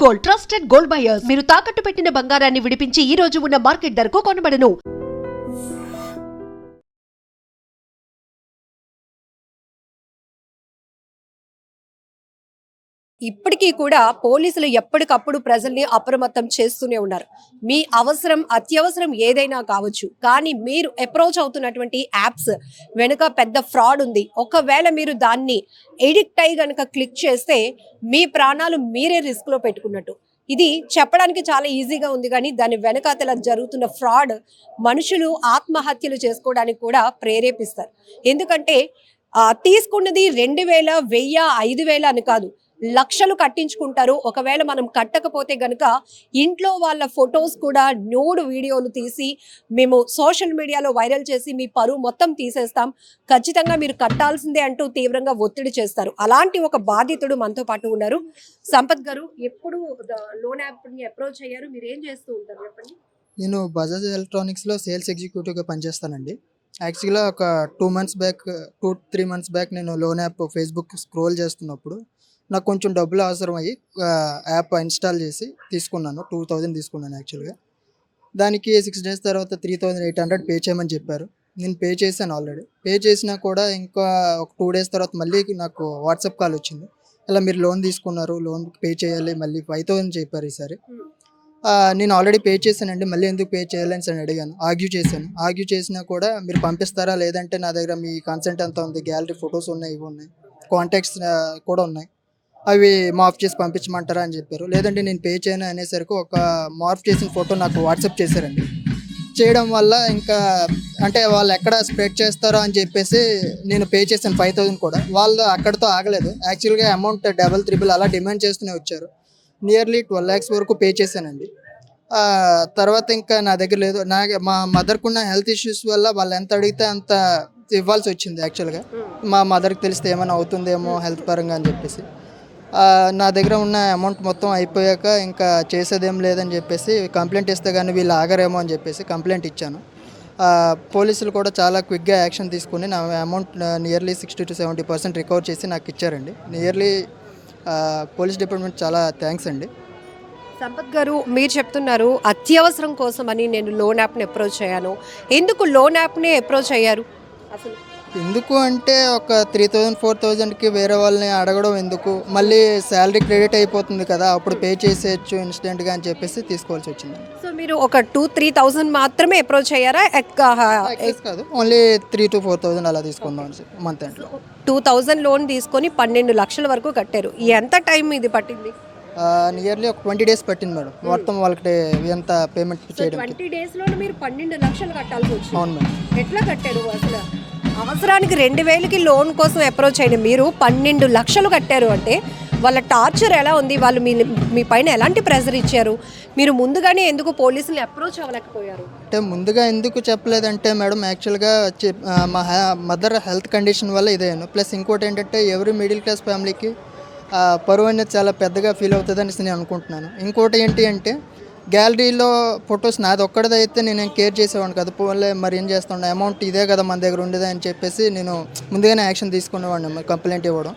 Gold, trusted gold buyers. మీరు తాకట్టు పెట్టిన బంగారాన్ని విడిపించి ఈ రోజు ఉన్న మార్కెట్ ధరకు కొనబడను. ఇప్పటికీ కూడా పోలీసులు ఎప్పటికప్పుడు ప్రజల్ని అప్రమత్తం చేస్తూనే ఉన్నారు. మీ అవసరం అత్యవసరం ఏదైనా కావచ్చు, కానీ మీరు అప్రోచ్ అవుతున్నటువంటి యాప్స్ వెనుక పెద్ద ఫ్రాడ్ ఉంది. ఒకవేళ మీరు దాన్ని ఎడిక్ట్ అయ్యి గనక క్లిక్ చేస్తే మీ ప్రాణాలు మీరే రిస్క్లో పెట్టుకున్నట్టు. ఇది చెప్పడానికి చాలా ఈజీగా ఉంది, కానీ దాని వెనకాతల జరుగుతున్న ఫ్రాడ్ మనుషులు ఆత్మహత్యలు చేసుకోవడానికి కూడా ప్రేరేపిస్తారు. ఎందుకంటే తీసుకున్నది 2000, 1000, 5000 అని కాదు, లక్షలు కట్టించుకుంటారు. ఒకవేళ మనం కట్టకపోతే గనుక ఇంట్లో వాళ్ళ ఫొటోస్ కూడా న్యూడ్ వీడియోలు తీసి మేము సోషల్ మీడియాలో వైరల్ చేసి మీ పరువు మొత్తం తీసేస్తాం, ఖచ్చితంగా మీరు కట్టాల్సిందే అంటూ తీవ్రంగా ఒత్తిడి చేస్తారు. అలాంటి ఒక బాధితుడు మనతో పాటు ఉన్నారు. సంపత్ గారు, ఎప్పుడు లోన్ యాప్ని అప్రోచ్ అయ్యారు? మీరు ఏం చేస్తూ ఉంటారు చెప్పండి. నేను బజాజ్ ఎలక్ట్రానిక్స్లో సేల్స్ ఎగ్జిక్యూటివ్గా పనిచేస్తానండి. యాక్చువల్గా ఒక 2-3 మంత్స్ బ్యాక్ నేను లోన్ యాప్ ఫేస్బుక్ స్క్రోల్ చేస్తున్నప్పుడు నాకు కొంచెం డబ్బులు అవసరం అయ్యి యాప్ ఇన్స్టాల్ చేసి తీసుకున్నాను. 2000 తీసుకున్నాను యాక్చువల్గా. దానికి 6 days తర్వాత 3800 పే చేయమని చెప్పారు. నేను పే చేశాను ఆల్రెడీ. పే చేసినా కూడా ఇంకా ఒక 2 days తర్వాత మళ్ళీ నాకు వాట్సాప్ కాల్ వచ్చింది. ఇలా మీరు లోన్ తీసుకున్నారు, లోన్ పే చేయాలి, మళ్ళీ 5000 చెప్పారు ఈసారి. నేను ఆల్రెడీ పే చేశానండి, మళ్ళీ ఎందుకు పే చేయాలని అని అడిగాను. ఆర్గ్యూ చేశాను. ఆర్గ్యూ చేసినా కూడా మీరు పంపిస్తారా, లేదంటే నా దగ్గర మీ కన్సెంట్ అంతా ఉంది, గ్యాలరీ ఫొటోస్ ఉన్నాయి, ఇవి ఉన్నాయి, కాంటాక్ట్స్ కూడా ఉన్నాయి, అవి మార్ఫ్ చేసి పంపించమంటారా అని చెప్పారు. లేదంటే నేను పే చేయను అనేసరికి ఒక మార్ఫ్ చేసిన ఫోటో నాకు వాట్సాప్ చేశారండి. చేయడం వల్ల ఇంకా అంటే వాళ్ళు ఎక్కడ స్ప్రెడ్ చేస్తారో అని చెప్పేసి నేను పే చేశాను 5000 కూడా. వాళ్ళు అక్కడితో ఆగలేదు. యాక్చువల్గా అమౌంట్ 3 అలా డిమాండ్ చేస్తూనే వచ్చారు. నియర్లీ 12 lakhs వరకు పే చేశానండి. తర్వాత ఇంకా నా దగ్గర లేదు. మా మదర్కున్న హెల్త్ ఇష్యూస్ వల్ల వాళ్ళు ఎంత అడిగితే అంత ఇవ్వాల్సి వచ్చింది. యాక్చువల్గా మా మదర్కి తెలిస్తే ఏమైనా అవుతుందేమో హెల్త్ పరంగా అని చెప్పేసి నా దగ్గర ఉన్న అమౌంట్ మొత్తం అయిపోయాక ఇంకా చేసేదేం లేదని చెప్పేసి కంప్లైంట్ ఇస్తే కానీ వీళ్ళు ఆగరేమో అని చెప్పేసి కంప్లైంట్ ఇచ్చాను. పోలీసులు కూడా చాలా క్విక్గా యాక్షన్ తీసుకుని నా అమౌంట్ నియర్లీ 60-70% రికవర్ చేసి నాకు ఇచ్చారండి. నియర్లీ పోలీస్ డిపార్ట్మెంట్ చాలా థ్యాంక్స్ అండి. సంపత్ గారు, మీరు చెప్తున్నారు అత్యవసరం కోసం అని నేను లోన్ యాప్ని అప్రోచ్ అయ్యాను. ఎందుకు లోన్ యాప్ని అప్రోచ్ అయ్యారు అసలు? ఎందుకు అంటే ఒక 3000-4000కి వేరే వాళ్ళని అడగడం ఎందుకు, మళ్ళీ శాలరీ క్రెడిట్ అయిపోతుంది కదా, అప్పుడు పే చేసేయచ్చు ఇన్స్టెంట్గా అని చెప్పేసి తీసుకోవాల్సి వచ్చింది. సో మీరు ఒక 2-3,000 మాత్రమే అప్రోచ్ అయ్యారా? కాదు, ఓన్లీ 3,000-4,000 అలా తీసుకుందాం మంత్ ఎండ్లో. 2000 లోన్ తీసుకొని 12 లక్షల వరకు కట్టారు. ఎంత టైం ఇది పట్టింది? నియర్లీ ఒక 20 days పట్టింది మేడం, మొత్తం వాళ్ళకి ఎంత పేమెంట్ చేయడం. 20 daysలో మీరు 12 లక్షలు కట్టాల్సి వచ్చింది. అవును మేడం. ఎట్లా కట్టారు అసలు? అవసరానికి 2000కి లోన్ కోసం అప్రోచ్ అయిన మీరు 12 లక్షలు కట్టారు అంటే వాళ్ళ టార్చర్ ఎలా ఉంది? వాళ్ళు మీ పైన ఎలాంటి ప్రెజర్ ఇచ్చారు? మీరు ముందుగానే ఎందుకు పోలీసులు అప్రోచ్ అవ్వలేకపోయారు? అంటే ముందుగా ఎందుకు చెప్పలేదంటే మేడం, యాక్చువల్గా మా మదర్ హెల్త్ కండిషన్ వల్ల ఇదేను. ప్లస్ ఇంకోటి ఏంటంటే ఎవరి మిడిల్ క్లాస్ ఫ్యామిలీకి పరువు అనేది చాలా పెద్దగా ఫీల్ అవుతుందని నేను అనుకుంటున్నాను. ఇంకోటి ఏంటి అంటే గ్యాలరీలో ఫొటోస్ నాది ఒక్కడిదైతే నేను కేర్ చేసేవాడిని కదా, పోలే మరి ఏం చేస్తాను, అమౌంట్ ఇదే కదా మన దగ్గర ఉండేది అని చెప్పేసి నేను ముందుగానే యాక్షన్ తీసుకునేవాడిని, కంప్లైంట్ ఇవ్వడం.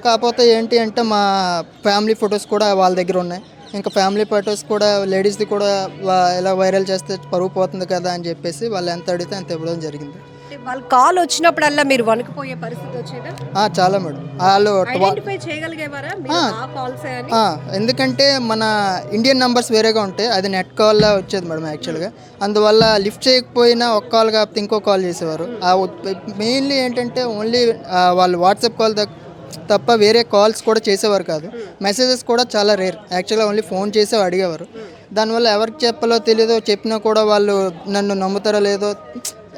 కాకపోతే ఏంటి అంటే మా ఫ్యామిలీ ఫొటోస్ కూడా వాళ్ళ దగ్గర ఉన్నాయి. ఇంకా ఫ్యామిలీ ఫొటోస్ కూడా లేడీస్ది కూడా ఎలా వైరల్ చేస్తే పరువు పోతుంది కదా అని చెప్పేసి వాళ్ళు ఎంత అడిగితే అంత ఇవ్వడం జరిగింది. వాళ్ళ కాల్ వచ్చినప్పుడల్లా మీరు వణికిపోయే పరిస్థితి వచ్చేదా? చాలా మేడం. వాళ్ళు ఐడెంటిఫై చేయగలిగేవారా ఆ కాల్స్ అని? ఎందుకంటే మన ఇండియన్ నంబర్స్ వేరేగా ఉంటాయి, అది నెట్ కాల్లో వచ్చేది మేడం యాక్చువల్గా. అందువల్ల లిఫ్ట్ చేయకపోయినా ఒక కాల్ కాకపోతే ఇంకో కాల్ చేసేవారు. మెయిన్లీ ఏంటంటే ఓన్లీ వాళ్ళు వాట్సాప్ కాల్ తప్ప వేరే కాల్స్ కూడా చేసేవారు కాదు. మెసేజెస్ కూడా చాలా రేర్. యాక్చువల్గా ఓన్లీ ఫోన్ చేసి అడిగేవారు. దానివల్ల ఎవరికి చెప్పాలో తెలియదో, చెప్పినా కూడా వాళ్ళు నన్ను నమ్ముతారో లేదో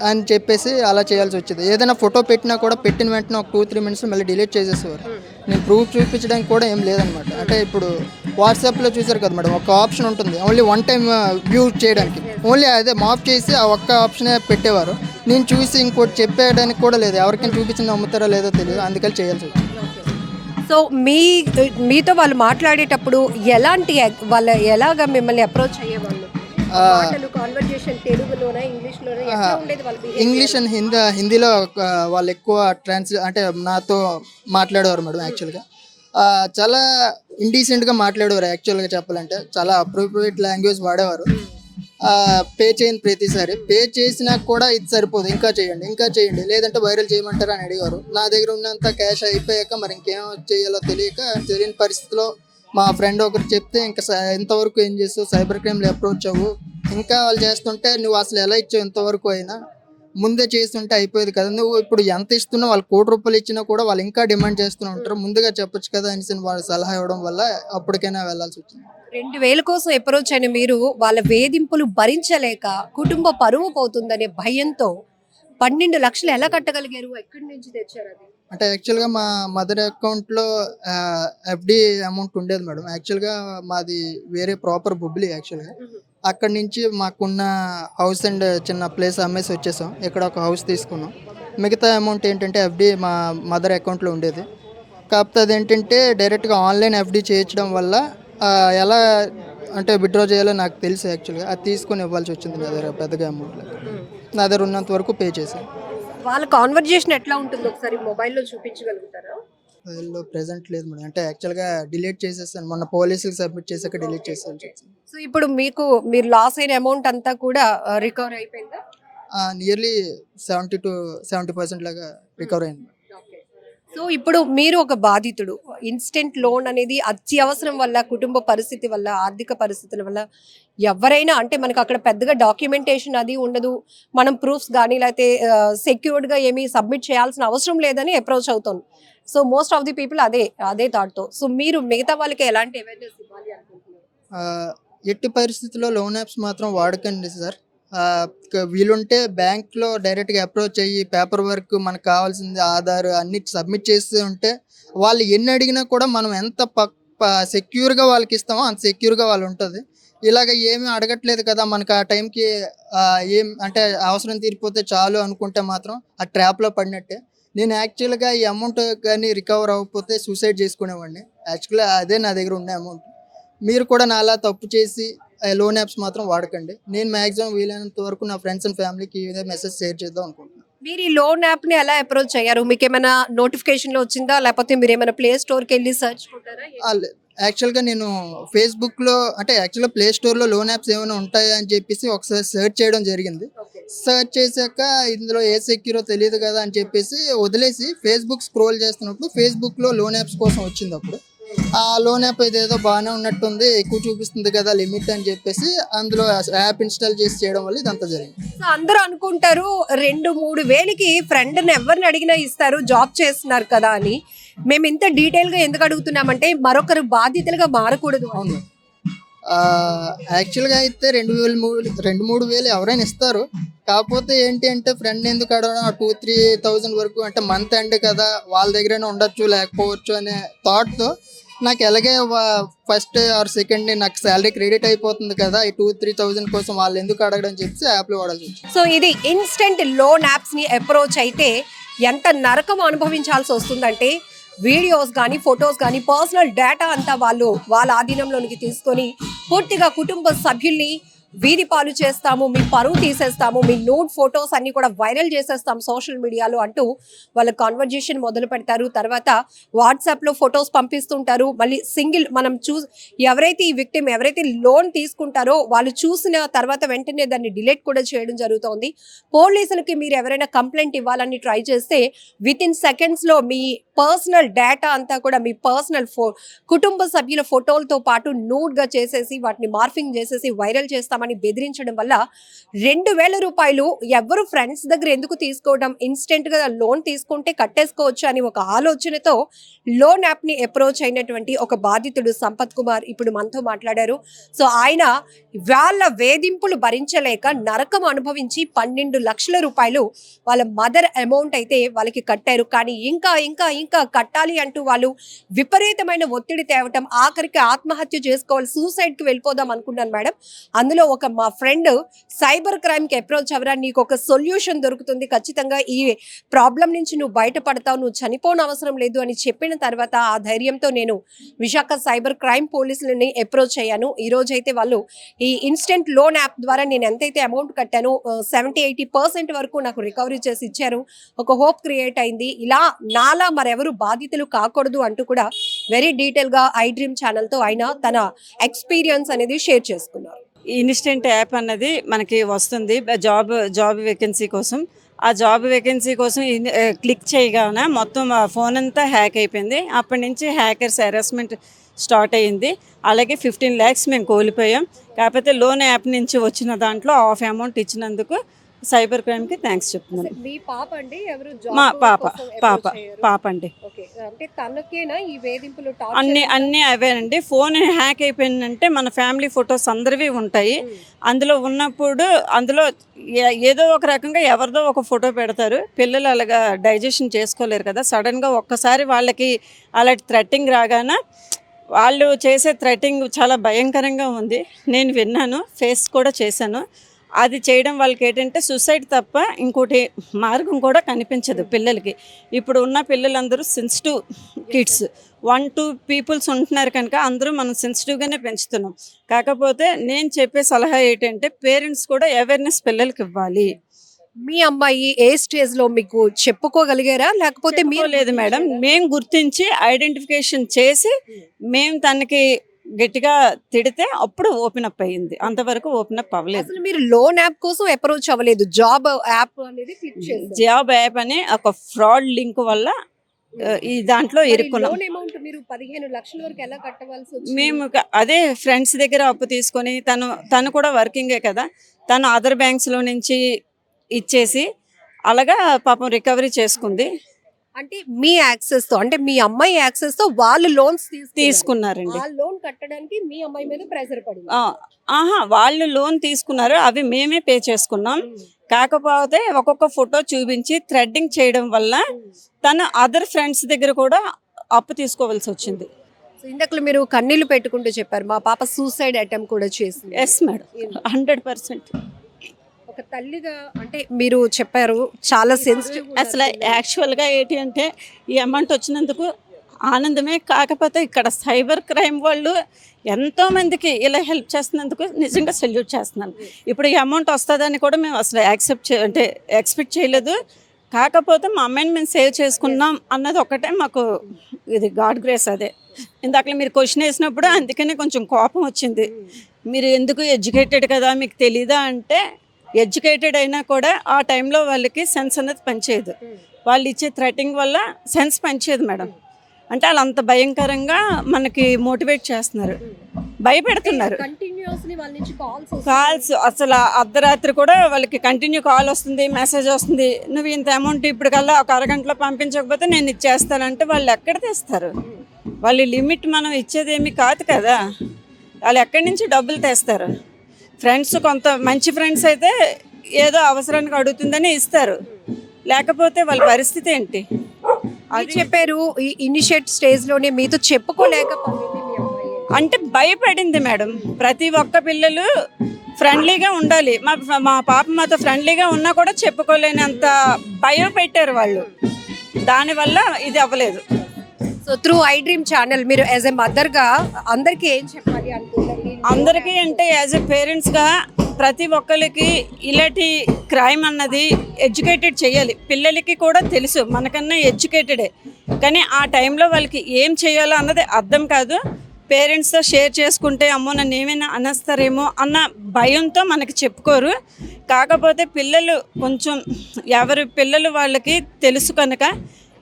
అని చెప్పేసి అలా చేయాల్సి వచ్చేది. ఏదైనా ఫోటో పెట్టినా కూడా పెట్టిన వెంటనే ఒక 2-3 minutes మళ్ళీ డిలీట్ చేసేసేవారు. నేను ప్రూఫ్ చూపించడానికి కూడా ఏం లేదనమాట. అంటే ఇప్పుడు వాట్సాప్లో చూసారు కదా మేడం, ఒక ఆప్షన్ ఉంటుంది ఓన్లీ 1 time వ్యూ చేయడానికి, ఓన్లీ అదే మాఫ్ చేసి ఆ ఒక్క ఆప్షనే పెట్టేవారు. నేను చూసి ఇంకోటి చెప్పేయడానికి కూడా లేదు. ఎవరికైనా చూపించి నమ్ముతారో లేదో తెలియదు, అందుకని చేయాల్సి వచ్చింది. సో మీతో వాళ్ళు మాట్లాడేటప్పుడు ఎలాగ మిమ్మల్ని అప్రోచ్ అయ్యేవాళ్ళు? ఇంగ్లీష్ అండ్ హిందీలో వాళ్ళు ఎక్కువ అంటే నాతో మాట్లాడేవారు మేడం. యాక్చువల్గా చాలా ఇండీసెంట్గా మాట్లాడేవారు. యాక్చువల్గా చెప్పాలంటే చాలా అప్రోప్రియేట్ లాంగ్వేజ్ వాడేవారు. పే చేయని ప్రతిసారి పే చేసినా కూడా ఇది సరిపోదు, ఇంకా చేయండి ఇంకా చేయండి, లేదంటే వైరల్ చేయమంటారా అని అడిగారు. నా దగ్గర ఉన్నంత క్యాష్ అయిపోయాక మరి ఇంకేం చేయాలో తెలియని పరిస్థితిలో మా ఫ్రెండ్ ఒకరు చెప్తే ఇంకా ఇంతవరకు ఏం చేస్తావు, సైబర్ క్రైమ్లో అప్రోచ్ అవ్వు, ఇంకా వాళ్ళు చేస్తుంటే నువ్వు అసలు ఎలా ఇచ్చావు ఇంతవరకు అయినా, ముందే చేస్తుంటే అయిపోయేది కదా, నువ్వు ఇప్పుడు ఎంత ఇస్తున్నావు, వాళ్ళు ₹1,00,00,000 ఇచ్చినా కూడా వాళ్ళు ఇంకా డిమాండ్ చేస్తూనే ఉంటారు, ముందుగా చెప్పొచ్చు కదా అనేసి వాళ్ళు సలహా ఇవ్వడం వల్ల అప్పటికైనా వెళ్ళాల్సి వచ్చింది. 2000 కోసం అప్రోచ్ అయిన మీరు వాళ్ళ వేధింపులు భరించలేక కుటుంబ పరువు పోతుందనే భయంతో 12 లక్షలు ఎలా కట్టగలిగారు? ఎక్కడి నుంచి తెచ్చారు అది? అంటే యాక్చువల్గా మా మదర్ అకౌంట్లో ఎఫ్డి అమౌంట్ ఉండేది మేడం. యాక్చువల్గా మాది వేరే ప్రాపర్ బొబ్బిలి. యాక్చువల్గా అక్కడి నుంచి మాకున్న హౌస్ అండ్ చిన్న ప్లేస్ అమ్మేసి వచ్చేసాం, ఇక్కడ ఒక హౌస్ తీసుకున్నాం. మిగతా అమౌంట్ ఏంటంటే ఎఫ్డి మా మదర్ అకౌంట్లో ఉండేది. కాకపోతే అదేంటంటే డైరెక్ట్గా ఆన్లైన్ ఎఫ్డి చేయించడం వల్ల ఎలా అంటే విత్డ్రా చేయాలో నాకు తెలుసు. యాక్చువల్గా అది తీసుకొని ఇవ్వాల్సి వచ్చింది నా దగ్గర పెద్దగా అమౌంట్లో. నా దగ్గర ఉన్నంత వరకు పే చేశాను. వాళ్ళ కాన్వర్జేషన్ ఎట్లా ఉంటుందో ఒకసారి మొబైల్లో చూపించగలుగుతారా? అందులో ప్రెజెంట్ లేదు మేడం. అంటే యాక్చువల్గా డిలీట్ చేసేసాను, మొన్న పోలీసులకు సబ్మిట్ చేశాక డిలీట్ చేసాను. సో ఇప్పుడు మీరు లాస్ అయిన అమౌంట్ అంతా కూడా రికవర్ అయిపోయిందా? నియర్లీ 70% లాగా రికవర్ అయింది. సో ఇప్పుడు మీరు ఒక బాధితుడు, ఇన్స్టెంట్ లోన్ అనేది అత్యవసరం వల్ల, కుటుంబ పరిస్థితి వల్ల, ఆర్థిక పరిస్థితుల వల్ల ఎవరైనా, అంటే మనకు అక్కడ పెద్దగా డాక్యుమెంటేషన్ అది ఉండదు, మనం ప్రూఫ్స్ కానీ లేకపోతే సెక్యూర్డ్గా ఏమీ సబ్మిట్ చేయాల్సిన అవసరం లేదని అప్రోచ్ అవుతాం. So most of the people అదే థాట్తో. సో మీరు మిగతా వాళ్ళకి ఎలాంటి అవేర్నెస్ ఇవ్వాలి అనుకుంటున్నారు? ఎట్టి పరిస్థితుల్లో లోన్ యాప్స్ మాత్రం వాడకండి సార్. వీలుంటే బ్యాంక్లో డైరెక్ట్గా అప్రోచ్ అయ్యి పేపర్ వర్క్ మనకు కావాల్సింది ఆధార్ అన్ని సబ్మిట్ చేస్తూ ఉంటే వాళ్ళు ఎన్ని అడిగినా కూడా మనం ఎంత సెక్యూర్గా వాళ్ళకి ఇస్తామో అంత సెక్యూర్గా వాళ్ళు ఉంటుంది. ఇలాగ ఏమీ అడగట్లేదు కదా మనకు ఆ టైంకి ఏం అంటే అవసరం తీరిపోతే చాలు అనుకుంటే మాత్రం ఆ ట్రాప్లో పడినట్టే. నేను యాక్చువల్గా ఈ అమౌంట్ కానీ రికవర్ అవ్వకపోతే సూసైడ్ చేసుకునేవాడిని. యాక్చువల్గా అదే నా దగ్గర ఉండే అమౌంట్. మీరు కూడా నాలా తప్పు చేసి లోన్ యాప్స్ మాత్రం వాడకండి. నేను మ్యాక్సిమం వీలైనంత వరకు నా ఫ్రెండ్స్ అండ్ ఫ్యామిలీకి ఇదే మెసేజ్ షేర్ చేద్దాం అనుకుంటున్నాను. మీరు ఈ లోన్ యాప్ని ఎలా అప్రోచ్ అయ్యారు? మీకు ఏమైనా నోటిఫికేషన్లో వచ్చిందా, లేకపోతే మీరు ఏమైనా ప్లే స్టోర్కి వెళ్ళి సర్చ్ కొట్టారా? యాక్చువల్గా నేను ఫేస్బుక్లో అంటే యాక్చువల్గా ప్లే స్టోర్లో లోన్ యాప్స్ ఏమైనా ఉంటాయా అని చెప్పేసి ఒకసారి సెర్చ్ చేయడం జరిగింది. సెర్చ్ చేశాక ఇందులో ఏ సెక్యూరో తెలియదు కదా అని చెప్పేసి వదిలేసి ఫేస్బుక్ స్క్రోల్ చేస్తున్నప్పుడు ఫేస్బుక్లో లోన్ యాప్స్ కోసం వచ్చింది. అప్పుడు ఆ లోన్ యాప్ ఇదేదో బాగానే ఉన్నట్టుంది, ఎక్కువ చూపిస్తుంది కదా లిమిట్ అని చెప్పేసి అందులో యాప్ ఇన్స్టాల్ చేసి చేయడం వల్ల ఇదంతా జరిగింది. సో అందరూ అనుకుంటారు 2-3 వేలకి ఫ్రెండ్ని ఎవరిని అడిగినా ఇస్తారు, జాబ్ చేస్తున్నారు కదా అని. మేము ఇంత డీటెయిల్గా ఎందుకు అడుగుతున్నామంటే మరొకరు బాధ్యతలుగా మారకూడదు. అవును, యాక్చువల్గా అయితే 2-3 వేలు ఎవరైనా ఇస్తారు. కాకపోతే ఏంటి అంటే ఫ్రెండ్ ఎందుకు అడగడం, 2-3,000 వరకు అంటే మంత్ ఎండ్ కదా వాళ్ళ దగ్గరైనా ఉండొచ్చు లేకపోవచ్చు అనే థాట్తో నాకు ఎలాగే ఫస్ట్ ఆర్ సెకండ్ నాకు శాలరీ క్రెడిట్ అయిపోతుంది కదా, ఈ 2-3,000 కోసం వాళ్ళు ఎందుకు అడగడం చెప్పి యాప్లో వాడాల్సి వచ్చింది. సో ఇది ఇన్స్టెంట్ లోన్ యాప్స్ని అప్రోచ్ అయితే ఎంత నరకం అనుభవించాల్సి వస్తుందంటే వీడియోస్ కానీ ఫొటోస్ కానీ పర్సనల్ డేటా అంతా వాళ్ళ ఆధీనంలోనికి తీసుకొని పూర్తిగా కుటుంబ సభ్యుల్ని వీధి పాలు చేస్తాము, మీ పరువు తీసేస్తాము, మీ నోట్ ఫొటోస్ అన్ని కూడా వైరల్ చేసేస్తాం సోషల్ మీడియాలో అంటూ వాళ్ళ కాన్వర్జేషన్ మొదలు పెడతారు. తర్వాత వాట్సాప్లో ఫొటోస్ పంపిస్తుంటారు. మళ్ళీ మనం ఎవరైతే ఈ విక్టిమ్ ఎవరైతే లోన్ తీసుకుంటారో వాళ్ళు చూసిన తర్వాత వెంటనే దాన్ని డిలీట్ కూడా చేయడం జరుగుతోంది. పోలీసులకి మీరు ఎవరైనా కంప్లైంట్ ఇవ్వాలని ట్రై చేస్తే వితిన్ సెకండ్స్లో మీ పర్సనల్ డేటా అంతా కూడా మీ పర్సనల్ కుటుంబ సభ్యుల ఫోటోలతో పాటు నూడ్గా చేసేసి వాటిని మార్ఫింగ్ చేసేసి వైరల్ చేస్తామని బెదిరించడం వల్ల 2,000 రూపాయలు ఎవరు ఫ్రెండ్స్ దగ్గర ఎందుకు తీసుకోవడం, ఇన్స్టెంట్గా లోన్ తీసుకుంటే కట్టేసుకోవచ్చు అని ఒక ఆలోచనతో లోన్ యాప్ని అప్రోచ్ అయినటువంటి ఒక బాధితుడు సంపత్ కుమార్ ఇప్పుడు మనతో మాట్లాడారు. సో ఆయన వాళ్ళ వేధింపులు భరించలేక నరకం అనుభవించి 12 లక్షల రూపాయలు వాళ్ళ మదర్ అమౌంట్ అయితే వాళ్ళకి కట్టారు. కానీ ఇంకా ఇంకా ఇంకా కట్టాలి అంటూ వాళ్ళు విపరీతమైన ఒత్తిడి తేవటం, ఆఖరికి ఆత్మహత్య చేసుకోవాలి, సూసైడ్కి వెళ్ళిపోదాం అనుకున్నాను మేడం. అందులో ఒక మా ఫ్రెండ్ సైబర్ క్రైమ్ కి అప్రోచ్ అవరా, నీకు ఒక సొల్యూషన్ దొరుకుతుంది, ఖచ్చితంగా ఈ ప్రాబ్లం నుంచి నువ్వు బయటపడతావు, నువ్వు చనిపోని అవసరం లేదు అని చెప్పిన తర్వాత ఆ ధైర్యంతో నేను విశాఖ సైబర్ క్రైమ్ పోలీసులని అప్రోచ్ అయ్యాను. ఈ రోజు అయితే వాళ్ళు ఈ ఇన్స్టెంట్ లోన్ యాప్ ద్వారా నేను ఎంతైతే అమౌంట్ కట్టానో 70-80% వరకు నాకు రికవరీ చేసి ఇచ్చారు. ఒక హోప్ క్రియేట్ అయింది. ఇలా నాలా మరెవరు బాధితులు కాకూడదు అంటూ కూడా వెరీ డీటెయిల్ గా ఐ డ్రీమ్ ఛానల్ తో ఆయన తన ఎక్స్పీరియన్స్ అనేది షేర్ చేసుకున్నారు. ఇన్స్టెంట్ యాప్ అన్నది మనకి వస్తుంది జాబ్ వేకెన్సీ కోసం. ఆ జాబ్ వేకెన్సీ కోసం క్లిక్ చేయగానే మొత్తం ఫోన్ అంతా హ్యాక్ అయిపోయింది. అప్పటి నుంచి హ్యాకర్స్ హెరాస్మెంట్ స్టార్ట్ అయ్యింది. అలాగే 15 lakhs మేము కోల్పోయాం. కాకపోతే లోన్ యాప్ నుంచి వచ్చిన దాంట్లో హాఫ్ అమౌంట్ ఇచ్చినందుకు సైబర్ క్రైమ్కి థ్యాంక్స్ చెప్తున్నాను. మీ పాప అండి ఎవరు మా పాప అండి. అంటే తనకేనా ఈ వేధింపులు అన్నీ అవేనండి. ఫోన్ హ్యాక్ అయిపోయిందంటే మన ఫ్యామిలీ ఫొటోస్ అందరివి ఉంటాయి. అందులో ఉన్నప్పుడు అందులో ఏదో ఒక రకంగా ఎవరిదో ఒక ఫోటో పెడతారు. పిల్లలు అలాగా డైజెషన్ చేసుకోలేరు కదా. సడన్గా ఒక్కసారి వాళ్ళకి అలాంటి థ్రెట్టింగ్ రాగానే వాళ్ళు చేసే థ్రెట్టింగ్ చాలా భయంకరంగా ఉంది. నేను విన్నాను, ఫేస్ కూడా చేశాను. అది చేయడం వాళ్ళకి ఏంటంటే సూసైడ్ తప్ప ఇంకోటి మార్గం కూడా కనిపించదు పిల్లలకి. ఇప్పుడు ఉన్న పిల్లలందరూ సెన్సిటివ్ కిడ్స్, 1-2 పీపుల్స్ ఉంటున్నారు కనుక అందరూ మనం సెన్సిటివ్గానే పెంచుతున్నాం. కాకపోతే నేను చెప్పే సలహా ఏంటంటే పేరెంట్స్ కూడా అవేర్నెస్ పిల్లలకి ఇవ్వాలి. మీ అమ్మాయి ఏ స్టేజ్ లో మీకు చెప్పుకోగలిగారా, లేకపోతే మీరు లేదు మేడం, మేము గుర్తించి ఐడెంటిఫికేషన్ చేసి మేము తనకి గట్టిగా తిడితే అప్పుడు ఓపెన్ అప్ అయ్యింది. అంతవరకు ఓపెన్ అప్ అవ్వలేదు. అసలు మీరు లోన్ యాప్ కోసం అప్రోచ్ అవ్వలేదు, జాబ్ యాప్ అనేది క్లిక్ చేశారు. జాబ్ యాప్ అని ఒక ఫ్రాడ్ లింక్ వల్ల ఈ దాంట్లో ఇరుక్కున్నాం. లోన్ అమౌంట్ మీరు 15 లక్షల వరకు ఎలా కట్టవలసి వచ్చింది? మేము అదే ఫ్రెండ్స్ దగ్గర అప్పు తీసుకొని తను కూడా వర్కింగే కదా, తను అదర్ బ్యాంక్స్లో నుంచి ఇచ్చేసి అలాగా పాపం రికవరీ చేసుకుంది. అంటే మీ యాక్సెస్ తో, అంటే మీ అమ్మాయి యాక్సెస్ తో వాళ్ళు లోన్స్ తీసుకున్నారండి. ఆ లోన్ కట్టడానికి మీ అమ్మాయి మీద ప్రెషర్ పడింది. వాళ్ళు లోన్ తీసుకున్నారు, అవి మేమే పే చేసుకున్నాం. కాకపోతే ఒక్కొక్క ఫోటో చూపించి థ్రెడ్డింగ్ చేయడం వల్ల తను అదర్ ఫ్రెండ్స్ దగ్గర కూడా అప్పు తీసుకోవాల్సి వచ్చింది. ఇందాక మీరు కన్నీళ్లు పెట్టుకుంటూ చెప్పారు మా పాప సూసైడ్ అటెంప్ట్ కూడా చేసింది. Yes madam, 100%. ఒక తల్లిగా అంటే మీరు చెప్పారు చాలా సెన్సిటివ్. అసలు యాక్చువల్గా ఏంటి అంటే ఈ అమౌంట్ వచ్చినందుకు ఆనందమే. కాకపోతే ఇక్కడ సైబర్ క్రైమ్ వాళ్ళు ఎంతోమందికి ఇలా హెల్ప్ చేస్తున్నందుకు నిజంగా సెల్యూట్ చేస్తున్నాను. ఇప్పుడు ఈ అమౌంట్ వస్తుందని కూడా మేము అసలు ఎక్స్పెక్ట్ చేయలేదు. కాకపోతే మా అమ్మాయిని మేము సేవ్ చేసుకున్నాం అన్నది ఒకటే మాకు ఇది గాడ్ గ్రేస్. అదే ఇందాక మీరు క్వశ్చన్ వేసినప్పుడు అందుకనే కొంచెం కోపం వచ్చింది. మీరు ఎందుకు ఎడ్యుకేటెడ్ కదా మీకు తెలీదా అంటే, ఎడ్యుకేటెడ్ అయినా కూడా ఆ టైంలో వాళ్ళకి సెన్స్ అనేది పనిచేయదు. వాళ్ళు ఇచ్చే థ్రెటింగ్ వల్ల సెన్స్ పనిచేయదు మేడం. అంటే వాళ్ళు అంత భయంకరంగా మనకి మోటివేట్ చేస్తున్నారు, భయపెడుతున్నారు. కాల్స్ అసలు అర్ధరాత్రి కూడా వాళ్ళకి కంటిన్యూ కాల్ వస్తుంది, మెసేజ్ వస్తుంది. నువ్వు ఇంత అమౌంట్ ఇప్పటికల్లా ఒక అరగంటలో పంపించకపోతే నేను ఇచ్చేస్తానంటే వాళ్ళు ఎక్కడ తెస్తారు? వాళ్ళు లిమిట్ మనం ఇచ్చేదేమీ కాదు కదా, వాళ్ళు ఎక్కడి నుంచి డబ్బులు తెస్తారు? ఫ్రెండ్స్, కొంత మంచి ఫ్రెండ్స్ అయితే ఏదో అవసరానికి అడుగుతుందని ఇస్తారు, లేకపోతే వాళ్ళ పరిస్థితి ఏంటి? అది చెప్పారు ఈ ఇనిషియేట్ స్టేజ్ లోనే మీతో చెప్పుకోలేకపోయింది మీ అమ్మాయి. అంటే భయపడింది మేడం. ప్రతి ఒక్క పిల్లలు ఫ్రెండ్లీగా ఉండాలి. మా పాప మాతో ఫ్రెండ్లీగా ఉన్నా కూడా చెప్పుకోలేనంత భయం పెట్టారు వాళ్ళు. దానివల్ల ఇది అవ్వలేదు. So through I dream channel మీరు యాజ్ ఎ మదర్ గా అందరికి ఏం చెప్పాలి అనుకుంటారు? అందరికీ అంటే యాజ్ ఎ పేరెంట్స్గా ప్రతి ఒక్కరికి ఇలాంటి క్రైమ్ అన్నది ఎడ్యుకేటెడ్ చేయాలి. పిల్లలకి కూడా తెలుసు మనకన్నా ఎడ్యుకేటెడే, కానీ ఆ టైంలో వాళ్ళకి ఏం చేయాలో అన్నది అర్థం కాదు. పేరెంట్స్తో షేర్ చేసుకుంటే అమ్మో నన్ను ఏమైనా అనేస్తారేమో అన్న భయంతో మనకి చెప్పుకోరు. కాకపోతే పిల్లలు కొంచెం ఎవరి పిల్లలు వాళ్ళకి తెలుసు కనుక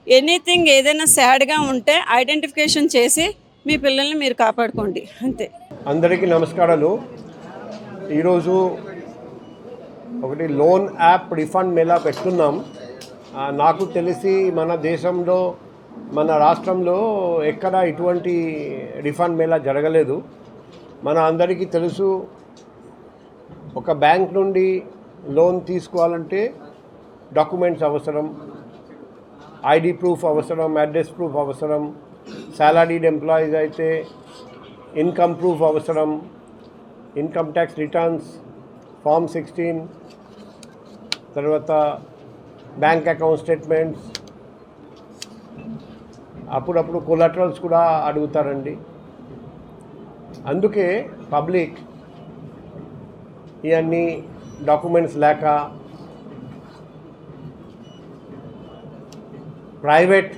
ఎనీథింగ్ ఏదైనా సాడ్గా ఉంటే ఐడెంటిఫికేషన్ చేసి మీ పిల్లల్ని మీరు కాపాడుకోండి, అంతే. అందరికీ నమస్కారాలు. ఈరోజు ఒకటి లోన్ యాప్ రిఫండ్ మేళా పెట్టుకున్నాం. నాకు తెలిసి మన దేశంలో, మన రాష్ట్రంలో ఎక్కడ ఇటువంటి రిఫండ్ మేళా జరగలేదు. మన అందరికీ తెలుసు, ఒక బ్యాంక్ నుండి లోన్ తీసుకోవాలంటే డాక్యుమెంట్స్ అవసరం, ఐడి ప్రూఫ్ అవసరం, అడ్రస్ ప్రూఫ్ అవసరం, సాలరీడ్ ఎంప్లాయీస్ అయితే ఇన్కమ్ ప్రూఫ్ అవసరం, ఇన్కమ్ ట్యాక్స్ రిటర్న్స్, ఫామ్ 16, తర్వాత బ్యాంక్ అకౌంట్ స్టేట్మెంట్స్, అప్పుడప్పుడు కొలాటరల్స్ కూడా అడుగుతారండి. అందుకే పబ్లిక్ ఇవన్నీ డాక్యుమెంట్స్ లేక ప్రైవేట్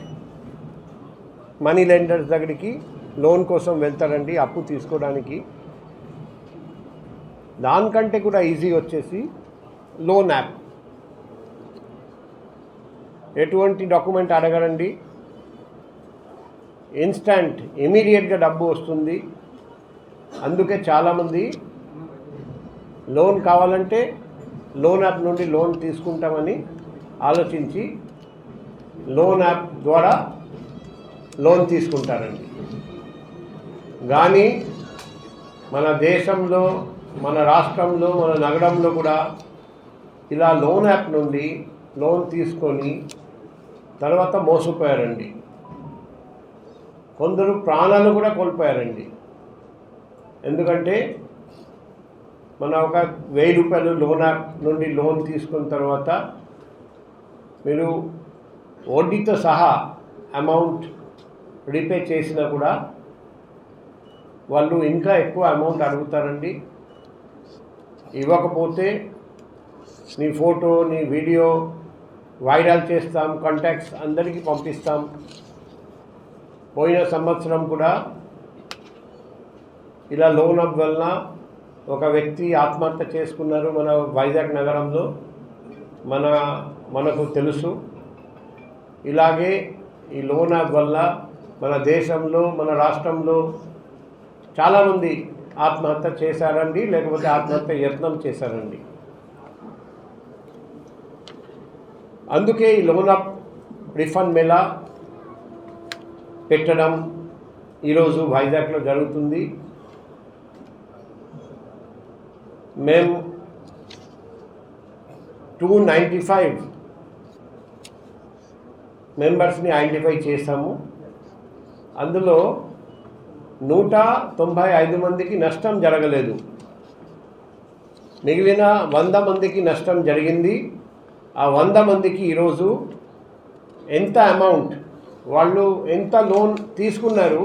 మనీ లెండర్స్ దగ్గరికి లోన్ కోసం వెళ్తారండి అప్పు తీసుకోవడానికి. దానికంటే కూడా ఈజీ వచ్చేసి లోన్ యాప్. ఎటువంటి డాక్యుమెంట్ అడగరండి, ఇన్స్టంట్ ఇమీడియట్గా డబ్బు వస్తుంది. అందుకే చాలామంది లోన్ కావాలంటే లోన్ యాప్ నుండి లోన్ తీసుకుంటామని ఆలోచించి లోన్ యాప్ ద్వారా లోన్ తీసుకుంటారండి. కానీ మన దేశంలో, మన రాష్ట్రంలో, మన నగరంలో కూడా ఇలా లోన్ యాప్ నుండి లోన్ తీసుకొని తర్వాత మోసపోయారండి. కొందరు ప్రాణాలు కూడా కోల్పోయారండి. ఎందుకంటే మన ఒక 1000 రూపాయలు లోన్ యాప్ నుండి లోన్ తీసుకున్న తర్వాత మీరు వడ్డీతో సహా అమౌంట్ రీపే చేసినా కూడా వాళ్ళు ఇంకా ఎక్కువ అమౌంట్ అడుగుతారండి. ఇవ్వకపోతే నీ ఫోటో, నీ వీడియో వైరల్ చేస్తాం, కాంటాక్ట్స్ అందరికీ పంపిస్తాం. పోయిన సంవత్సరం కూడా ఇలా లోన్ అప్ వలన ఒక వ్యక్తి ఆత్మహత్య చేసుకున్నారు మన వైజాగ్ నగరంలో. మనకు తెలుసు. ఇలాగే ఈ లోన్ యాప్ వల్ల మన దేశంలో, మన రాష్ట్రంలో చాలామంది ఆత్మహత్య చేశారండి, లేకపోతే ఆత్మహత్య యత్నం చేశారండి. అందుకే ఈ లోన్ యాప్ రిఫండ్ మేళా పెట్టడం ఈరోజు వైజాగ్లో జరుగుతుంది. మేము 295 మెంబర్స్ని ఐడెంటిఫై చేశాము. అందులో 195 మందికి నష్టం జరగలేదు. మిగిలిన 100 మందికి నష్టం జరిగింది. ఆ 100 మందికి ఈరోజు ఎంత అమౌంట్ వాళ్ళు ఎంత లోన్ తీసుకున్నారు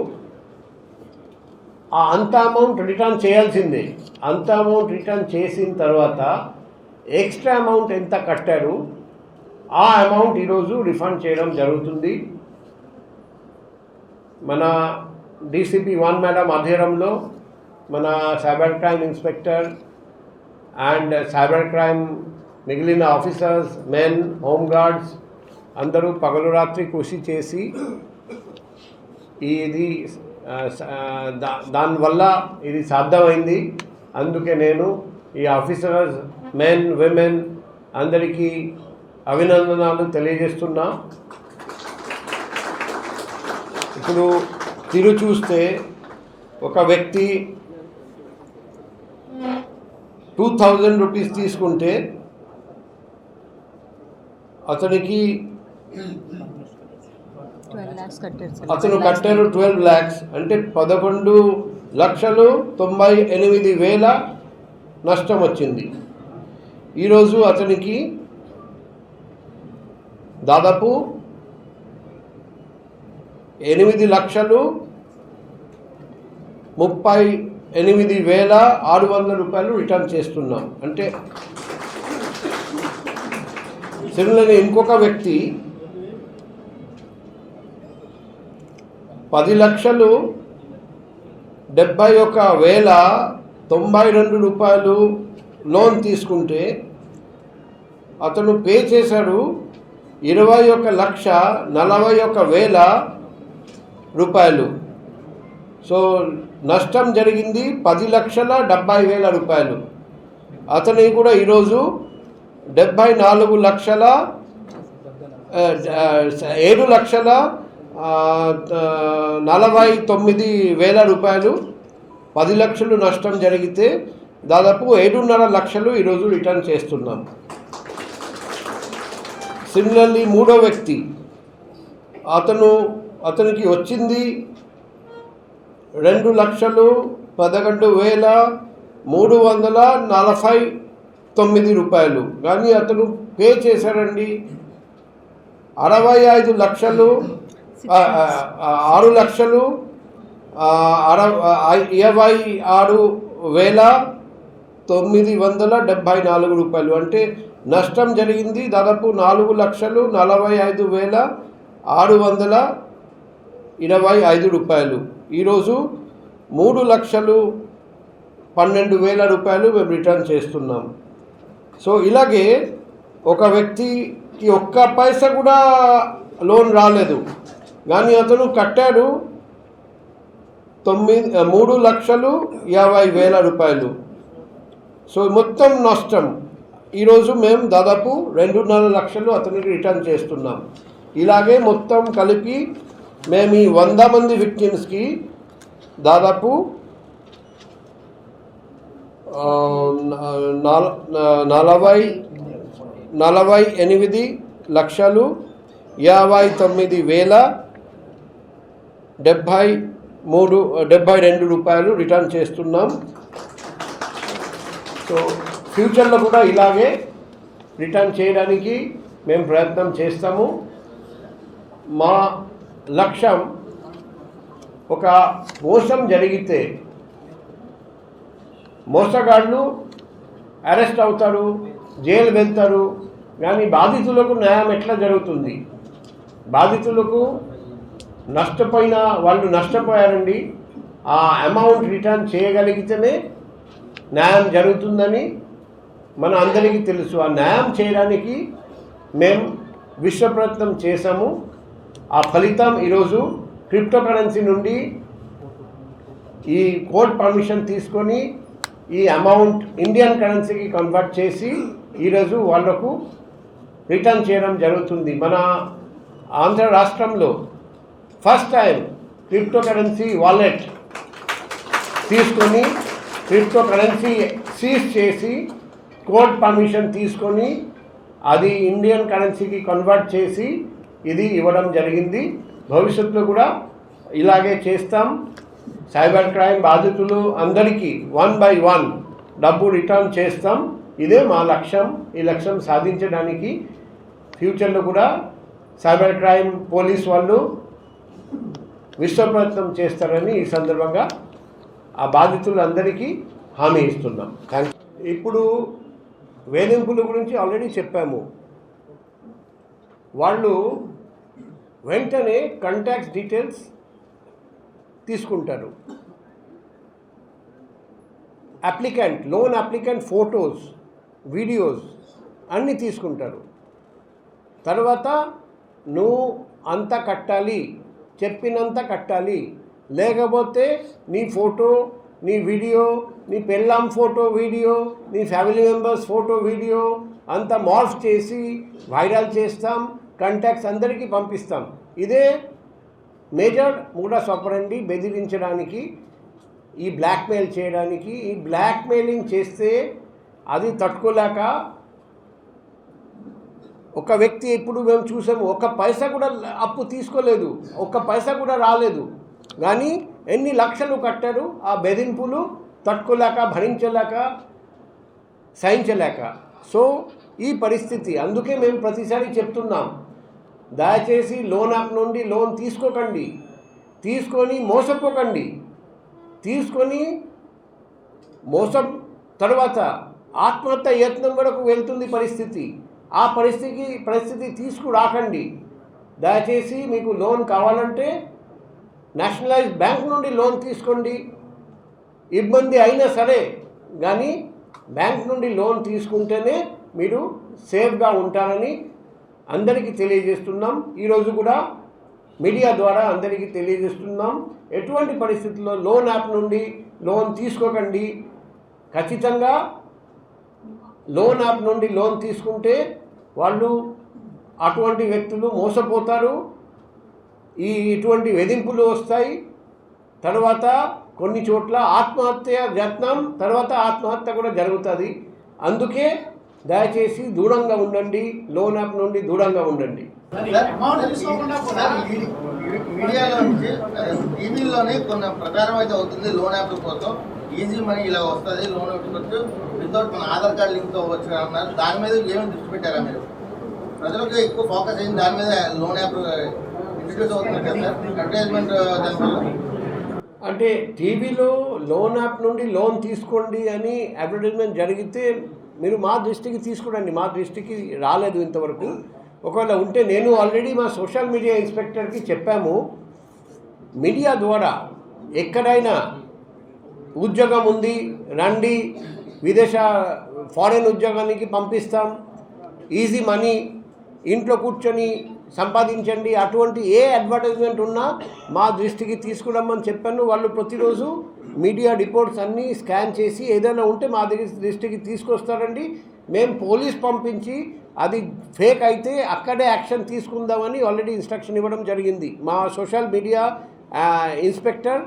అంత అమౌంట్ రిటర్న్ చేయాల్సిందే. అంత అమౌంట్ రిటర్న్ చేసిన తర్వాత ఎక్స్ట్రా అమౌంట్ ఎంత కట్టారు ఆ అమౌంట్ ఈరోజు రిఫండ్ చేయడం జరుగుతుంది. మన డీసీపీ 1 మేడం ఆధ్వర్యంలో మన cyber crime inspector and cyber crime మిగిలిన ఆఫీసర్స్, మెన్, హోమ్ గార్డ్స్ అందరూ పగలు రాత్రి కృషి చేసి ఇది దానివల్ల ఇది సాధ్యమైంది. అందుకే నేను ఈ ఆఫీసర్స్, మెన్, విమెన్ అందరికీ అభినందనలు తెలియజేస్తున్నా. ఇప్పుడు చూస్తే ఒక వ్యక్తి 2000 రూపీస్ తీసుకుంటే అతనికి అతను కట్టారు 12 lakhs, అంటే 11,98,000 నష్టం వచ్చింది. ఈరోజు అతనికి దాదాపు 8,38,600 రూపాయలు రిటర్న్ చేస్తున్నాం. అంటే సిమిలర్లీ ఇంకొక వ్యక్తి 10,71,092 రూపాయలు లోన్ తీసుకుంటే అతను పే చేశాడు 21,41,000 రూపాయలు. సో నష్టం జరిగింది 10,70,000 రూపాయలు. అతనికి కూడా ఈరోజు 7,49,000 రూపాయలు. 10 లక్షలు నష్టం జరిగితే దాదాపు 7.5 లక్షలు ఈరోజు రిటర్న్ చేస్తున్నాం. సిమిలర్లీ మూడో వ్యక్తి అతనికి వచ్చింది 2,11,3 349 రూపాయలు. కానీ అతను పే చేశాడండి 65 లక్షలు 6,26,974 రూపాయలు. అంటే నష్టం జరిగింది దాదాపు 4,45,625 రూపాయలు. ఈరోజు 3,12,000 రూపాయలు మేము రిటర్న్ చేస్తున్నాం. సో ఇలాగే ఒక వ్యక్తికి ఒక్క పైసా కూడా లోన్ రాలేదు, కానీ అతను కట్టాడు 3,50,000 రూపాయలు. సో మొత్తం నష్టం. ఈరోజు మేము దాదాపు 2.5 లక్షలు అతనికి రిటర్న్ చేస్తున్నాం. ఇలాగే మొత్తం కలిపి మేము ఈ 100 మంది విక్టిమ్స్కి దాదాపు 48,59,072 రూపాయలు రిటర్న్ చేస్తున్నాం. సో ఫ్యూచర్లో కూడా ఇలాగే రిటర్న్ చేయడానికి మేము ప్రయత్నం చేస్తాము. మా లక్ష్యం ఒక మోసం జరిగితే మోసగాళ్ళు అరెస్ట్ అవుతారు, జైలు వెళ్తారు, కానీ బాధితులకు న్యాయం ఎట్లా జరుగుతుంది? బాధితులకు నష్టపోయిన వాళ్ళు నష్టపోయారండి, ఆ అమౌంట్ రిటర్న్ చేయగలిగితేనే న్యాయం జరుగుతుందని మన అందరికీ తెలుసు. ఆ న్యాయం చేయడానికి మేము విశ్వప్రయత్నం చేశాము. ఆ ఫలితం ఈరోజు క్రిప్టో కరెన్సీ నుండి ఈ కోర్ట్ పర్మిషన్ తీసుకొని ఈ అమౌంట్ ఇండియన్ కరెన్సీకి కన్వర్ట్ చేసి ఈరోజు వాళ్లకు రిటర్న్ చేయడం జరుగుతుంది. మన ఆంధ్ర రాష్ట్రంలో first time crypto currency wallet తీసుకొని క్రిప్టో కరెన్సీ సీజ్ చేసి కోర్ట్ పర్మిషన్ తీసుకొని అది ఇండియన్ కరెన్సీకి కన్వర్ట్ చేసి ఇది ఇవ్వడం జరిగింది. భవిష్యత్తులో కూడా ఇలాగే చేస్తాం. సైబర్ క్రైమ్ బాధితులు అందరికీ 1 by 1 డబ్బు రిటర్న్ చేస్తాం. ఇదే మా లక్ష్యం. ఈ లక్ష్యం సాధించడానికి ఫ్యూచర్లో కూడా సైబర్ క్రైమ్ పోలీస్ వాళ్ళు విశ్వప్రయత్నం చేస్తారని ఈ సందర్భంగా ఆ బాధితులందరికీ హామీ ఇస్తున్నాం. ఇప్పుడు వేధింపుల గురించి ఆల్రెడీ చెప్పాము. వాళ్ళు వెంటనే కాంటాక్ట్స్ డీటెయిల్స్ తీసుకుంటారు. లోన్ అప్లికెంట్ ఫొటోస్, వీడియోస్ అన్నీ తీసుకుంటారు. తర్వాత నువ్వు అంత కట్టాలి, చెప్పినంత కట్టాలి, లేకపోతే నీ ఫోటో, నీ వీడియో, నీ పెళ్ళాం ఫోటో వీడియో, నీ ఫ్యామిలీ మెంబర్స్ ఫోటో వీడియో అంతా మార్ఫ్ చేసి వైరల్ చేస్తాం, కాంటాక్ట్స్ అందరికీ పంపిస్తాం. ఇదే మేజర్ మోడస్ ఆపరెండి. బెదిరించడానికి, ఈ బ్లాక్మెయిల్ చేయడానికి. ఈ బ్లాక్మెయిలింగ్ చేస్తే అది తట్టుకోలేక ఒక వ్యక్తి ఇప్పుడు మేము చూసాము, ఒక్క పైసా కూడా అప్పు తీసుకోలేదు, ఒక్క పైసా కూడా రాలేదు, కానీ ఎన్ని లక్షలు కట్టారు. ఆ బెదిరింపులు తట్టుకోలేక, భరించలేక, సహించలేక. సో ఈ పరిస్థితి. అందుకే మేము ప్రతిసారి చెప్తున్నాం, దయచేసి లోన్ యాప్ నుండి లోన్ తీసుకోకండి, తీసుకొని మోసపోకండి. తీసుకొని మోసం తర్వాత ఆత్మహత్య యత్నం వరకు వెళ్తుంది పరిస్థితి. ఆ పరిస్థితి తీసుకురాకండి. దయచేసి మీకు లోన్ కావాలంటే నేషనలైజ్ బ్యాంక్ నుండి లోన్ తీసుకోండి. ఇబ్బంది అయినా సరే కానీ బ్యాంక్ నుండి లోన్ తీసుకుంటేనే మీరు సేఫ్గా ఉంటారని అందరికీ తెలియజేస్తున్నాం. ఈరోజు కూడా మీడియా ద్వారా అందరికీ తెలియజేస్తున్నాం, ఎటువంటి పరిస్థితుల్లో లోన్ యాప్ నుండి లోన్ తీసుకోకండి. ఖచ్చితంగా లోన్ యాప్ నుండి లోన్ తీసుకుంటే వాళ్ళు అటువంటి వ్యక్తులు మోసపోతారు. ఇటువంటి వేధింపులు వస్తాయి. తర్వాత కొన్ని చోట్ల ఆత్మహత్య యత్నం, తర్వాత ఆత్మహత్య కూడా జరుగుతుంది. అందుకే దయచేసి దూరంగా ఉండండి, లోన్ యాప్ నుండి దూరంగా ఉండండి. మీడియాలో నుంచి టీవీలోనే కొన్ని ప్రచారం అయితే అవుతుంది లోన్ యాప్ కోసం. ఈజీ మనీ ఇలా వస్తుంది, లోన్ పెట్టుకోవచ్చు, వితౌట్ మన ఆధార్ కార్డ్ లింక్తో అవ్వచ్చు అన్నారు. దాని మీద ఏమైనా దృష్టి పెట్టారా మీరు? ప్రజలకు ఎక్కువ ఫోకస్ అయింది దాని మీద. లోన్ యాప్ ఇంట్రడ్యూస్ అవుతుంది కదా సార్, అడ్వర్టైజ్మెంట్ దానివల్ల. అంటే టీవీలో లోన్ యాప్ నుండి లోన్ తీసుకోండి అని అడ్వర్టైజ్మెంట్ జరిగితే మీరు మా దృష్టికి తీసుకురండి. మా దృష్టికి రాలేదు ఇంతవరకు. ఒకవేళ ఉంటే నేను ఆల్రెడీ మా సోషల్ మీడియా ఇన్స్పెక్టర్కి చెప్పాము, మీడియా ద్వారా ఎక్కడైనా ఉద్యోగం ఉంది రండి, ఫారెన్ ఉద్యోగానికి పంపిస్తాం, ఈజీ మనీ, ఇంట్లో కూర్చొని సంపాదించండి, అటువంటి ఏ అడ్వర్టైజ్మెంట్ ఉన్నా మా దృష్టికి తీసుకురమ్మని చెప్పాను. వాళ్ళు ప్రతిరోజు మీడియా రిపోర్ట్స్ అన్నీ స్కాన్ చేసి ఏదైనా ఉంటే మా దృష్టికి తీసుకొస్తారండి. మేము పోలీస్ పంపించి అది ఫేక్ అయితే అక్కడే యాక్షన్ తీసుకుందామని ఆల్రెడీ ఇన్స్ట్రక్షన్ ఇవ్వడం జరిగింది. మా సోషల్ మీడియా ఇన్స్పెక్టర్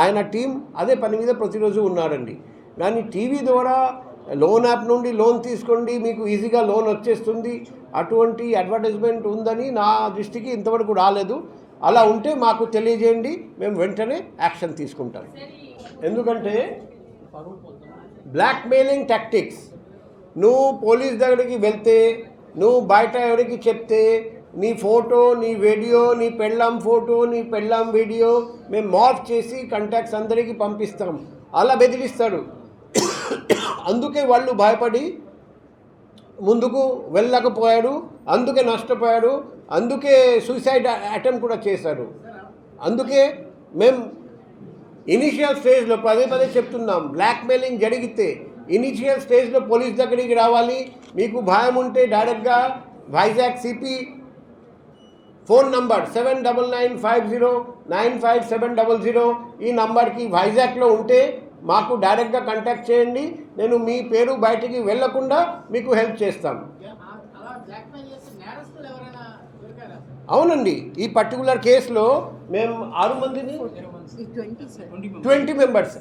ఆయన టీం అదే పని మీద ప్రతిరోజు ఉన్నారండి. కానీ టీవీ ద్వారా లోన్ యాప్ నుండి లోన్ తీసుకోండి, మీకు ఈజీగా లోన్ వచ్చేస్తుంది, అటువంటి అడ్వర్టైజ్మెంట్ ఉందని నా దృష్టికి ఇంతవరకు రాలేదు. అలా ఉంటే మాకు తెలియజేయండి, మేము వెంటనే యాక్షన్ తీసుకుంటాం. ఎందుకంటే బ్లాక్మెయిలింగ్ టాక్టిక్స్, నువ్వు పోలీస్ దగ్గరికి వెళ్తే, నువ్వు బయట ఎవరికి చెప్తే నీ ఫోటో, నీ వీడియో, నీ పెళ్ళాం ఫోటో, నీ పెళ్ళాం వీడియో మేము మార్ఫ్ చేసి కాంటాక్ట్స్ అందరికీ పంపిస్తాం, అలా బెదిరిస్తాడు. అందుకే వాళ్ళు భయపడి ముందుకు వెళ్ళకపోయాడు, అందుకే నష్టపోయాడు, అందుకే సూసైడ్ అటెంప్ట్ కూడా చేశారు. అందుకే మేము ఇనిషియల్ స్టేజ్లో పదే పదే చెప్తున్నాం, బ్లాక్మెయిలింగ్ జరిగితే ఇనిషియల్ స్టేజ్లో పోలీస్ దగ్గరికి రావాలి. మీకు భయం ఉంటే డైరెక్ట్గా వైజాగ్ సిపి ఫోన్ నంబర్ 7995095700 ఈ నంబర్కి వైజాగ్లో ఉంటే మాకు డైరెక్ట్గా కాంటాక్ట్ చేయండి. నేను మీ పేరు బయటికి వెళ్లకుండా మీకు హెల్ప్ చేస్తాం. అవునండి, ఈ పర్టికులర్ కేసులో మేము 6 మందిని 20 మెంబర్స్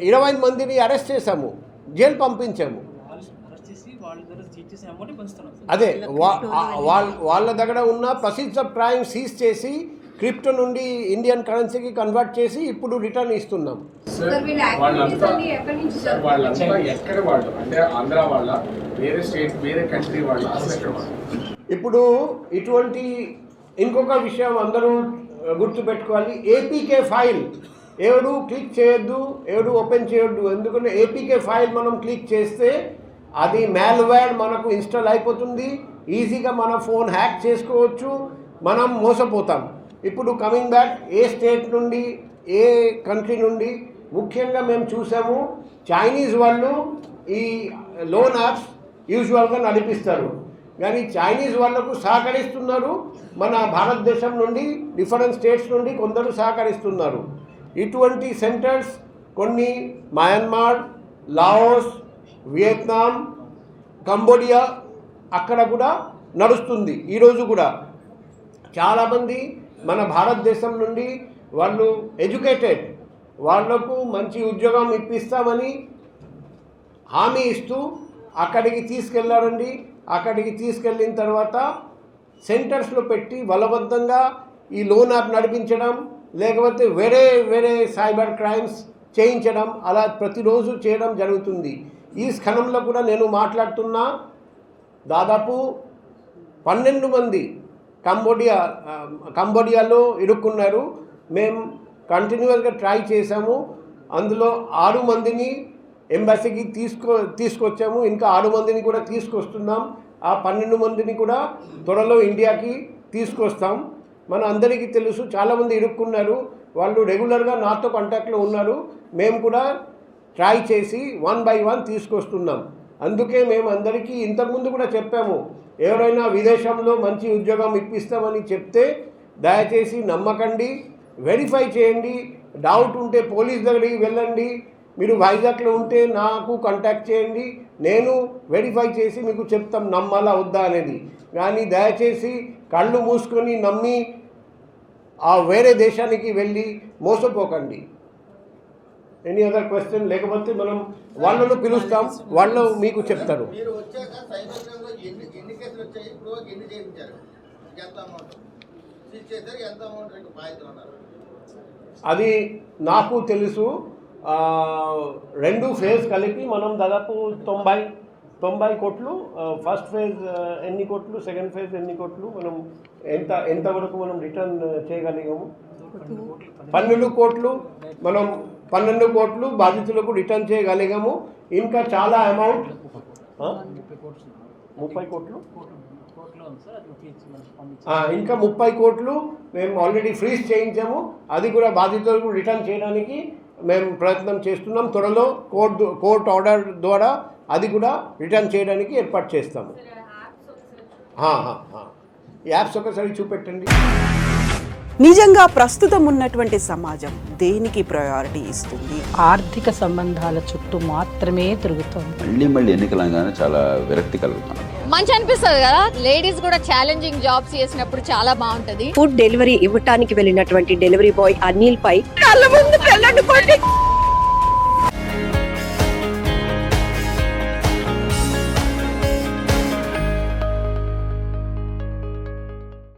20 మందిని అరెస్ట్ చేశాము, జైలు పంపించాము. అదే వాళ్ళ దగ్గర ఉన్న ప్రొసీడ్స్ ఆఫ్ క్రైమ్ సీజ్ చేసి క్రిప్టో నుండి ఇండియన్ కరెన్సీకి కన్వర్ట్ చేసి ఇప్పుడు రిటర్న్ ఇస్తున్నాం. వాళ్ళంతా ఎక్కడ వాళ్ళు అంటే ఆంధ్ర వాళ్ళ, వేరే స్టేట్, వేరే కంట్రీ వాళ్ళ? ఇప్పుడు ఇటువంటి ఇంకొక విషయం అందరూ గుర్తుపెట్టుకోవాలి, ఏపీకే ఫైల్ ఎవడు క్లిక్ చేయొద్దు, ఎవడు ఓపెన్ చేయొద్దు. ఎందుకంటే ఏపీకే ఫైల్ మనం క్లిక్ చేస్తే అది మ్యాల్వేర్ మనకు ఇన్స్టాల్ అయిపోతుంది, ఈజీగా మన ఫోన్ హ్యాక్ చేసుకోవచ్చు, మనం మోసపోతాం. ఇప్పుడు కమింగ్ బ్యాక్, ఏ స్టేట్ నుండి ఏ కంట్రీ నుండి ముఖ్యంగా మేము చూసాము, చైనీస్ వాళ్ళు ఈ లోన్ యాప్స్ యూజువల్గా నడిపిస్తారు, కానీ చైనీస్ వాళ్ళకు సహకరిస్తున్నారు. మన భారతదేశం నుండి డిఫరెంట్ స్టేట్స్ నుండి కొందరు సహకరిస్తున్నారు. ఇటువంటి సెంటర్స్ కొన్ని మయన్మార్, లాఓస్, వియత్నాం, కంబోడియా అక్కడ కూడా నడుస్తుంది. ఈరోజు కూడా చాలామంది మన భారతదేశం నుండి వాళ్ళు ఎడ్యుకేటెడ్, వాళ్లకు మంచి ఉద్యోగం ఇప్పిస్తామని హామీ ఇస్తూ అక్కడికి తీసుకెళ్లారండి. అక్కడికి తీసుకెళ్ళిన తర్వాత సెంటర్స్లో పెట్టి బలవంతంగా ఈ లోన్ యాప్ నడిపించడం, లేకపోతే వేరే వేరే సైబర్ క్రైమ్స్ చేయించడం, అలా ప్రతిరోజు చేయడం జరుగుతుంది. ఈ క్షణంలో కూడా నేను మాట్లాడుతున్నా, దాదాపు 12 మంది కంబోడియాలో ఇరుక్కున్నారు. మేము కంటిన్యూస్గా ట్రై చేశాము. అందులో 6 మందిని ఎంబసీకి తీసుకొచ్చాము, ఇంకా 6 మందిని కూడా తీసుకొస్తున్నాం. ఆ 12 మందిని కూడా త్వరలో ఇండియాకి తీసుకొస్తాం. మన అందరికీ తెలుసు చాలామంది ఇరుక్కున్నారు, వాళ్ళు రెగ్యులర్గా నాతో కాంటాక్ట్లో ఉన్నారు. మేము కూడా ట్రై చేసి 1 by 1 తీసుకొస్తున్నాం. అందుకే మేము అందరికీ ఇంతకుముందు కూడా చెప్పాము, ఎవరైనా విదేశంలో మంచి ఉద్యోగం ఇప్పిస్తామని చెప్తే దయచేసి నమ్మకండి, వెరిఫై చేయండి. డౌట్ ఉంటే పోలీస్ దగ్గరికి వెళ్ళండి. మీరు వైజాగ్లో ఉంటే నాకు కాంటాక్ట్ చేయండి, నేను వెరిఫై చేసి మీకు చెప్తాం నమ్మాలా వద్దా అనేది. కానీ దయచేసి కళ్ళు మూసుకొని నమ్మి ఆ వేరే దేశానికి వెళ్ళి మోసపోకండి. Any other question? లేకపోతే మనం వాళ్ళను పిలుస్తాం, వాళ్ళు మీకు చెప్తారు. మీరు వచ్చాక సైబర్ క్రైమ్లో ఎన్ని కేసులు వచ్చాయి, ఇప్పుడు ఎన్ని చేయించారు, ఎంత అమౌంట్ సీజ్ చేశారు, ఎంత అమౌంట్ బాధ్యతలు ఉన్నారు? అది నాకు తెలుసు. రెండు ఫేజ్ కలిపి మనం దాదాపు 90 కోట్లు, ఫస్ట్ ఫేజ్ ఎన్ని కోట్లు, సెకండ్ ఫేజ్ ఎన్ని కోట్లు, మనం ఎంతవరకు మనం రిటర్న్ చేయగలిగాము? 12 కోట్లు. మనం 12 కోట్లు బాధితులకు రిటర్న్ చేయగలిగాము. ఇంకా చాలా అమౌంట్ 30 కోట్లు, ఇంకా 30 కోట్లు మేము ఆల్రెడీ ఫ్రీజ్ చేయించాము. అది కూడా బాధితులకు రిటర్న్ చేయడానికి మేము ప్రయత్నం చేస్తున్నాం. త్వరలో కోర్ట్ ఆర్డర్ ద్వారా అది కూడా రిటర్న్ చేయడానికి ఏర్పాటు చేస్తాము. యాప్స్ ఒకసారి చూపెట్టండి. నిజంగా ప్రస్తుతం ఉన్నటువంటి సమాజం దేనికి ప్రయారిటీ ఇస్తుంది? ఆర్థిక సంబంధాల చుట్టూ మాత్రమే తిరుగుతోంది. మళ్ళీ ఎన్నికలంగానే చాలా విరక్తి కలుగుతాను. మంచి అనిపిస్తుంది కదా, లేడీస్ కూడా ఛాలెంజింగ్ జాబ్స్ చేసినప్పుడు చాలా బాగుంటది. ఫుడ్ డెలివరీ ఇవ్వటానికి వెళ్ళినటువంటి డెలివరీ బాయ్ అనిల్ పై కళ్ళ ముందు